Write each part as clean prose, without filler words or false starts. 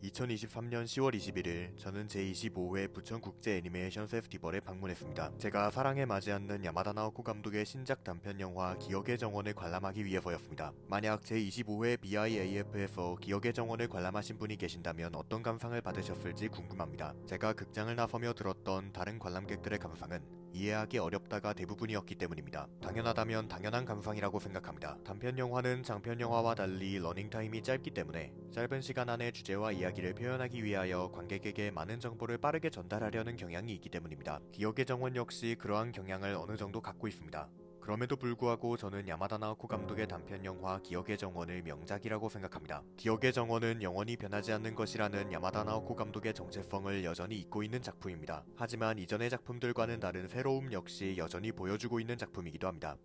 2023년 10월 21일 저는 제25회 부천 국제 애니메이션 페스티벌에 방문했습니다. 제가 사랑에 맞지 않는 야마다 나오코 감독의 신작 단편 영화 기억의 정원을 관람하기 위해서였습니다. 만약 제25회 BIAF에서 기억의 정원을 관람하신 분이 계신다면 어떤 감상을 받으셨을지 궁금합니다. 제가 극장을 나서며 들었던 다른 관람객들의 감상은 이해하기 어렵다가 대부분이었기 때문입니다. 당연하다면 당연한 감상이라고 생각합니다. 단편 영화는 장편 영화와 달리 러닝타임이 짧기 때문에 짧은 시간 안에 주제와 이야기를 표현하기 위하여 관객에게 많은 정보를 빠르게 전달하려는 경향이 있기 때문입니다. 기억의 정원 역시 그러한 경향을 어느 정도 갖고 있습니다. 그럼에도 불구하고 저는 야마다 나오코 감독의 단편 영화 기억의 정원을 명작이라고 생각합니다. 기억의 정원은 영원히 변하지 않는 것이라는 야마다 나오코 감독의 정체성을 여전히 잇고 있는 작품입니다. 하지만 이전의 작품들과는 다른 새로움 역시 여전히 보여주고 있는 작품이기도 합니다.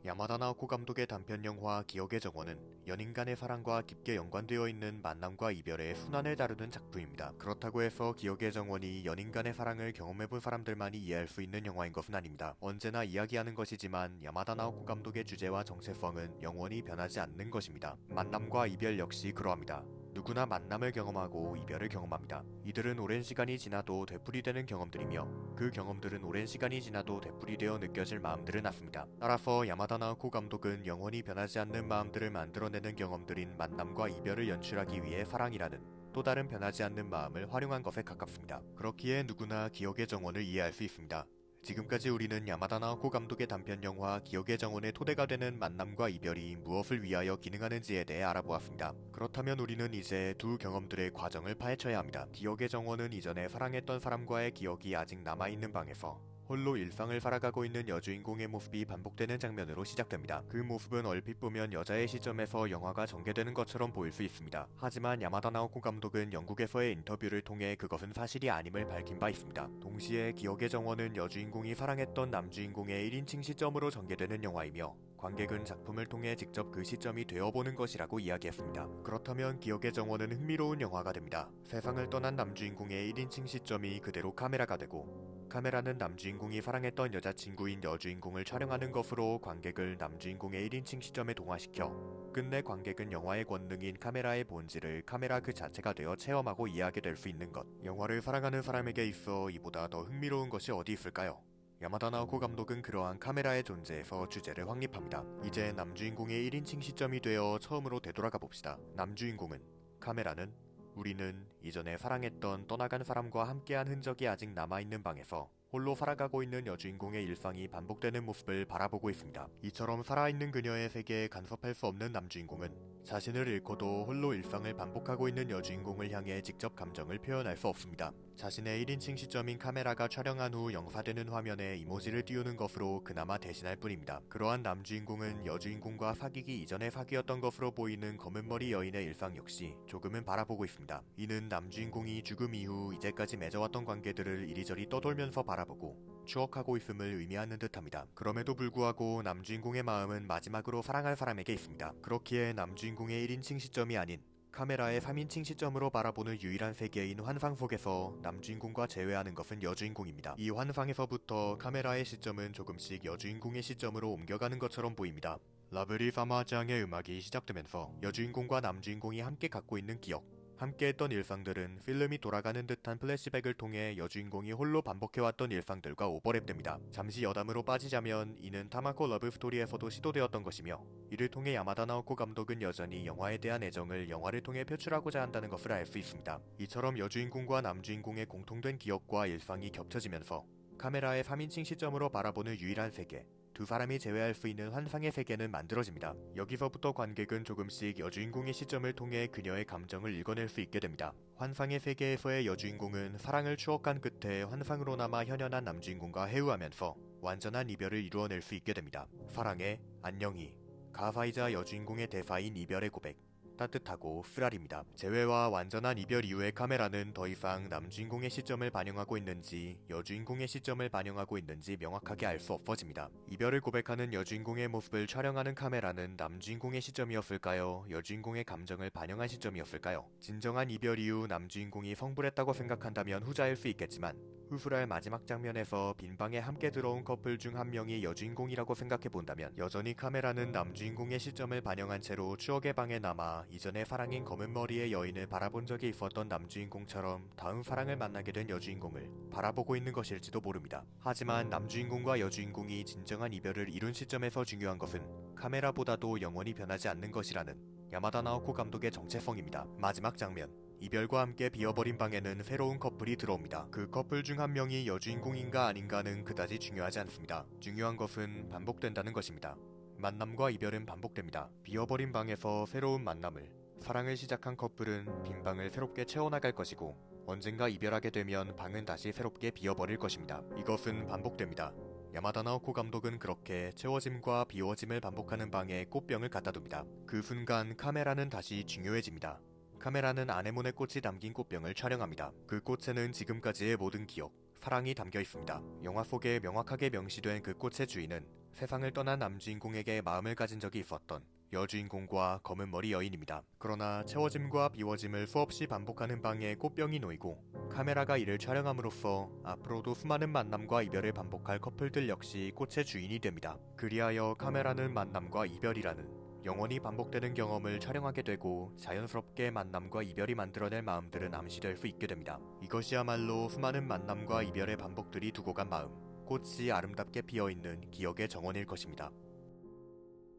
야마다 나오코 감독의 단편 영화 기억의 정원은 연인 간의 사랑과 깊게 연관되어 있는 만남과 이별의 순환을 다루는 작품입니다. 그렇다고 해서 기억의 정원이 연인 간의 사랑을 경험해본 사람들만이 이해할 수 있는 영화인 것은 아닙니다. 언제나 이야기하는 것이지만 야마다 나오코 감독의 주제와 정체성은 영원히 변하지 않는 것입니다. 만남과 이별 역시 그러합니다. 누구나 만남을 경험하고 이별을 경험합니다. 이들은 오랜 시간이 지나도 되풀이되는 경험들이며 그 경험들은 오랜 시간이 지나도 되풀이되어 느껴질 마음들을 낳습니다. 따라서 야마다 나오코 감독은 영원히 변하지 않는 마음들을 만들어내는 경험들인 만남과 이별을 연출하기 위해 사랑이라는 또 다른 변하지 않는 마음을 활용한 것에 가깝습니다. 그렇기에 누구나 기억의 정원을 이해할 수 있습니다. 지금까지 우리는 야마다 나오코 감독의 단편 영화 기억의 정원의 토대가 되는 만남과 이별이 무엇을 위하여 기능하는지에 대해 알아보았습니다. 그렇다면 우리는 이제 두 경험들의 과정을 파헤쳐야 합니다. 기억의 정원은 이전에 사랑했던 사람과의 기억이 아직 남아있는 방에서 홀로 일상을 살아가고 있는 여주인공의 모습이 반복되는 장면으로 시작됩니다. 그 모습은 얼핏 보면 여자의 시점에서 영화가 전개되는 것처럼 보일 수 있습니다. 하지만 야마다 나오코 감독은 영국에서의 인터뷰를 통해 그것은 사실이 아님을 밝힌 바 있습니다. 동시에 기억의 정원은 여주인공이 사랑했던 남주인공의 1인칭 시점으로 전개되는 영화이며 관객은 작품을 통해 직접 그 시점이 되어보는 것이라고 이야기했습니다. 그렇다면 기억의 정원은 흥미로운 영화가 됩니다. 세상을 떠난 남주인공의 1인칭 시점이 그대로 카메라가 되고 카메라는 남주인공이 사랑했던 여자친구인 여주인공을 촬영하는 것으로 관객을 남주인공의 1인칭 시점에 동화시켜 끝내 관객은 영화의 권능인 카메라의 본질을 카메라 그 자체가 되어 체험하고 이해하게 될 수 있는 것. 영화를 사랑하는 사람에게 있어 이보다 더 흥미로운 것이 어디 있을까요? 야마다 나오코 감독은 그러한 카메라의 존재에서 주제를 확립합니다. 이제 남주인공의 1인칭 시점이 되어 처음으로 되돌아가 봅시다. 남주인공은, 카메라는, 우리는 이전에 사랑했던 떠나간 사람과 함께한 흔적이 아직 남아있는 방에서 홀로 살아가고 있는 여주인공의 일상이 반복되는 모습을 바라보고 있습니다. 이처럼 살아있는 그녀의 세계에 간섭할 수 없는 남주인공은 자신을 잃고도 홀로 일상을 반복하고 있는 여주인공을 향해 직접 감정을 표현할 수 없습니다. 자신의 1인칭 시점인 카메라가 촬영한 후 영사되는 화면에 이모지를 띄우는 것으로 그나마 대신할 뿐입니다. 그러한 남주인공은 여주인공과 사귀기 이전에 사귀었던 것으로 보이는 검은머리 여인의 일상 역시 조금은 바라보고 있습니다. 이는 남주인공이 죽음 이후 이제까지 맺어왔던 관계들을 이리저리 떠돌면서 바라보고 추억하고 있음을 의미하는 듯합니다. 그럼에도 불구하고 남주인공의 마음은 마지막으로 사랑할 사람에게 있습니다. 그렇기에 남주인공의 1인칭 시점이 아닌 카메라의 3인칭 시점으로 바라보는 유일한 세계인 환상 속에서 남주인공과 재회하는 것은 여주인공입니다. 이 환상에서부터 카메라의 시점은 조금씩 여주인공의 시점으로 옮겨가는 것처럼 보입니다. 라브리 사마장의 음악이 시작되면서 여주인공과 남주인공이 함께 갖고 있는 기억, 함께했던 일상들은 필름이 돌아가는 듯한 플래시백을 통해 여주인공이 홀로 반복해왔던 일상들과 오버랩됩니다. 잠시 여담으로 빠지자면 이는 타마코 러브스토리에서도 시도되었던 것이며 이를 통해 야마다 나오코 감독은 여전히 영화에 대한 애정을 영화를 통해 표출하고자 한다는 것을 알 수 있습니다. 이처럼 여주인공과 남주인공의 공통된 기억과 일상이 겹쳐지면서 카메라의 3인칭 시점으로 바라보는 유일한 세계, 두 사람이 재회할 수 있는 환상의 세계는 만들어집니다. 여기서부터 관객은 조금씩 여주인공의 시점을 통해 그녀의 감정을 읽어낼 수 있게 됩니다. 환상의 세계에서의 여주인공은 사랑을 추억한 끝에 환상으로 남아 현현한 남주인공과 회유하면서 완전한 이별을 이루어낼 수 있게 됩니다. 사랑해, 안녕히, 가사이자 여주인공의 대사인 이별의 고백. 따뜻하고 쓰라립니다. 재회와 완전한 이별 이후의 카메라는 더 이상 남주인공의 시점을 반영하고 있는지 여주인공의 시점을 반영하고 있는지 명확하게 알 수 없어집니다. 이별을 고백하는 여주인공의 모습을 촬영하는 카메라는 남주인공의 시점이었을까요? 여주인공의 감정을 반영한 시점이었을까요? 진정한 이별 이후 남주인공이 성불했다고 생각한다면 후자일 수 있겠지만 후술할 마지막 장면에서 빈방에 함께 들어온 커플 중 한 명이 여주인공이라고 생각해본다면 여전히 카메라는 남주인공의 시점을 반영한 채로 추억의 방에 남아 이전의 사랑인 검은 머리의 여인을 바라본 적이 있었던 남주인공처럼 다음 사랑을 만나게 된 여주인공을 바라보고 있는 것일지도 모릅니다. 하지만 남주인공과 여주인공이 진정한 이별을 이룬 시점에서 중요한 것은 카메라보다도 영원히 변하지 않는 것이라는 야마다 나오코 감독의 정체성입니다. 마지막 장면, 이별과 함께 비어버린 방에는 새로운 커플이 들어옵니다. 그 커플 중 한 명이 여주인공인가 아닌가는 그다지 중요하지 않습니다. 중요한 것은 반복된다는 것입니다. 만남과 이별은 반복됩니다. 비어버린 방에서 새로운 만남을, 사랑을 시작한 커플은 빈 방을 새롭게 채워나갈 것이고 언젠가 이별하게 되면 방은 다시 새롭게 비어버릴 것입니다. 이것은 반복됩니다. 야마다 나오코 감독은 그렇게 채워짐과 비워짐을 반복하는 방에 꽃병을 갖다 둡니다. 그 순간 카메라는 다시 중요해집니다. 카메라는 아네모네 꽃이 담긴 꽃병을 촬영합니다. 그 꽃에는 지금까지의 모든 기억, 사랑이 담겨 있습니다. 영화 속에 명확하게 명시된 그 꽃의 주인은 세상을 떠난 남주인공에게 마음을 가진 적이 있었던 여주인공과 검은 머리 여인입니다. 그러나 채워짐과 비워짐을 수없이 반복하는 방에 꽃병이 놓이고 카메라가 이를 촬영함으로써 앞으로도 수많은 만남과 이별을 반복할 커플들 역시 꽃의 주인이 됩니다. 그리하여 카메라는 만남과 이별이라는 영원히 반복되는 경험을 촬영하게 되고 자연스럽게 만남과 이별이 만들어낼 마음들은 암시될 수 있게 됩니다. 이것이야말로 수많은 만남과 이별의 반복들이 두고 간 마음, 꽃이 아름답게 피어있는 기억의 정원일 것입니다.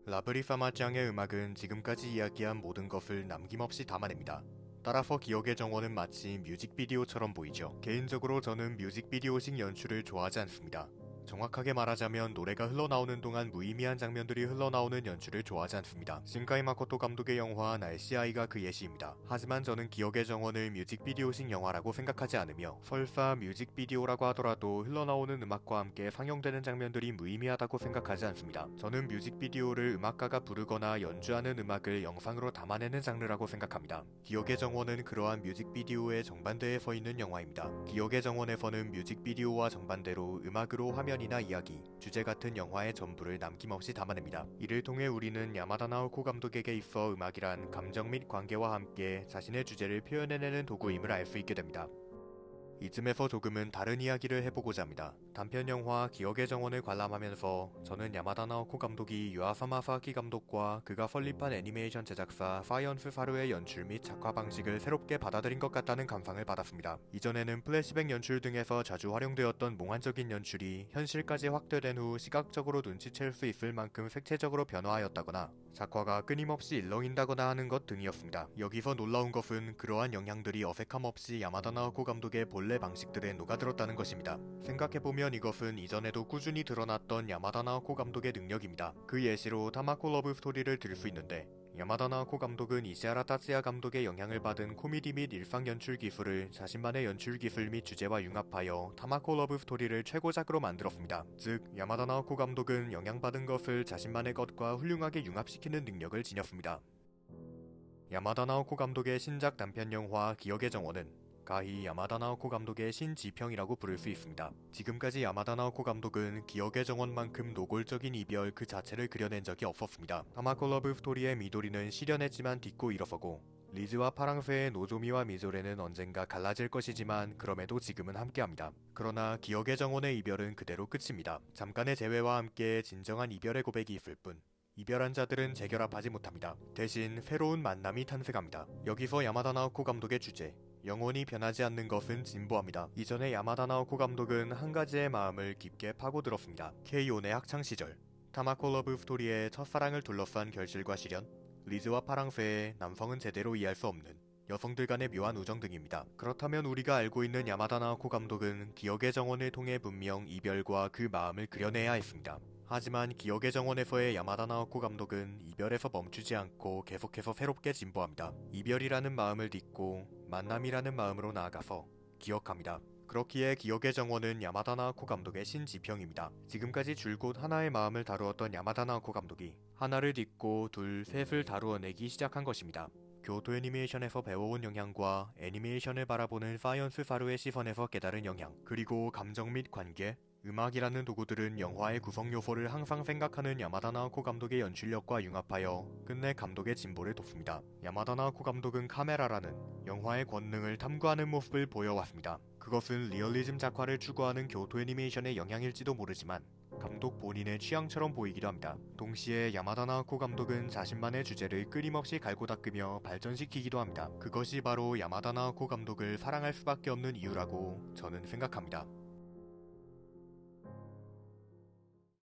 라브리사마짱의 음악은 지금까지 이야기한 모든 것을 남김없이 담아냅니다. 따라서 기억의 정원은 마치 뮤직비디오처럼 보이죠. 개인적으로 저는 뮤직비디오식 연출을 좋아하지 않습니다. 정확하게 말하자면 노래가 흘러나오는 동안 무의미한 장면들이 흘러나오는 연출을 좋아하지 않습니다. 신카이 마코토 감독의 영화 날씨아이가 그 예시입니다. 하지만 저는 기억의 정원을 뮤직비디오식 영화라고 생각하지 않으며 설사 뮤직비디오라고 하더라도 흘러나오는 음악과 함께 상영되는 장면들이 무의미하다고 생각하지 않습니다. 저는 뮤직비디오를 음악가가 부르거나 연주하는 음악을 영상으로 담아내는 장르라고 생각합니다. 기억의 정원은 그러한 뮤직비디오의 정반대에 서 있는 영화입니다. 기억의 정원에서는 뮤직비디오와 정반대로 음악으로 화면 이나 이야기, 주제 같은 영화의 전부를 남김없이 담아냅니다. 이를 통해 우리는 야마다 나오코 감독에게 있어 음악이란 감정 및 관계와 함께 자신의 주제를 표현해내는 도구임을 알 수 있게 됩니다. 이쯤에서 조금은 다른 이야기를 해보고자 합니다. 단편 영화 기억의 정원을 관람하면서 저는 야마다 나오코 감독이 유아사마 사키 감독과 그가 설립한 애니메이션 제작사 사이언스 사료의 연출 및 작화 방식을 새롭게 받아들인 것 같다는 감상을 받았습니다. 이전에는 플래시백 연출 등에서 자주 활용되었던 몽환적인 연출이 현실까지 확대된 후 시각적으로 눈치챌 수 있을 만큼 색채적으로 변화하였다거나 작화가 끊임없이 일렁인다거나 하는 것 등이었습니다. 여기서 놀라운 것은 그러한 영향들이 어색함 없이 야마다 나오코 감독의 본래 방식들에 녹아들었다는 것입니다. 생각해보면 이것은 이전에도 꾸준히 드러났던 야마다 나오코 감독의 능력입니다. 그 예시로 타마코 러브 스토리를 들 수 있는데 야마다 나오코 감독은 이시하라 타츠야 감독의 영향을 받은 코미디 및 일상 연출 기술을 자신만의 연출 기술 및 주제와 융합하여 타마코 러브 스토리를 최고작으로 만들었습니다. 즉, 야마다 나오코 감독은 영향받은 것을 자신만의 것과 훌륭하게 융합시키는 능력을 지녔습니다. 야마다 나오코 감독의 신작 단편 영화 기억의 정원은 가히 야마다 나오코 감독의 신지평이라고 부를 수 있습니다. 지금까지 야마다 나오코 감독은 기억의 정원만큼 노골적인 이별 그 자체를 그려낸 적이 없었습니다. 타마코 러브 스토리의 미도리는 실현했지만 딛고 일어서고 리즈와 파랑새의 노조미와 미조레는 언젠가 갈라질 것이지만 그럼에도 지금은 함께합니다. 그러나 기억의 정원의 이별은 그대로 끝입니다. 잠깐의 재회와 함께 진정한 이별의 고백이 있을 뿐 이별한 자들은 재결합하지 못합니다. 대신 새로운 만남이 탄생합니다. 여기서 야마다 나오코 감독의 주제, 영원히 변하지 않는 것은 진보합니다. 이전에 야마다 나오코 감독은 한 가지의 마음을 깊게 파고들었습니다. K-ON의 학창시절, 타마코 러브 스토리의 첫사랑을 둘러싼 결실과 시련, 리즈와 파랑새의 남성은 제대로 이해할 수 없는 여성들 간의 묘한 우정 등입니다. 그렇다면 우리가 알고 있는 야마다 나오코 감독은 기억의 정원을 통해 분명 이별과 그 마음을 그려내야 했습니다. 하지만 기억의 정원에서의 야마다 나오코 감독은 이별에서 멈추지 않고 계속해서 새롭게 진보합니다. 이별이라는 마음을 딛고 만남이라는 마음으로 나아가서 기억합니다. 그렇기에 기억의 정원은 야마다 나오코 감독의 신지평입니다. 지금까지 줄곧 하나의 마음을 다루었던 야마다 나오코 감독이 하나를 딛고 둘, 셋을 다루어내기 시작한 것입니다. 교토 애니메이션에서 배워온 영향과 애니메이션을 바라보는 사이언스 사료의 시선에서 깨달은 영향, 그리고 감정 및 관계, 음악이라는 도구들은 영화의 구성 요소를 항상 생각하는 야마다 나오코 감독의 연출력과 융합하여 끝내 감독의 진보를 돋습니다. 야마다 나오코 감독은 카메라라는 영화의 권능을 탐구하는 모습을 보여왔습니다. 그것은 리얼리즘 작화를 추구하는 교토 애니메이션의 영향일지도 모르지만 감독 본인의 취향처럼 보이기도 합니다. 동시에 야마다 나오코 감독은 자신만의 주제를 끊임없이 갈고 닦으며 발전시키기도 합니다. 그것이 바로 야마다 나오코 감독을 사랑할 수밖에 없는 이유라고 저는 생각합니다.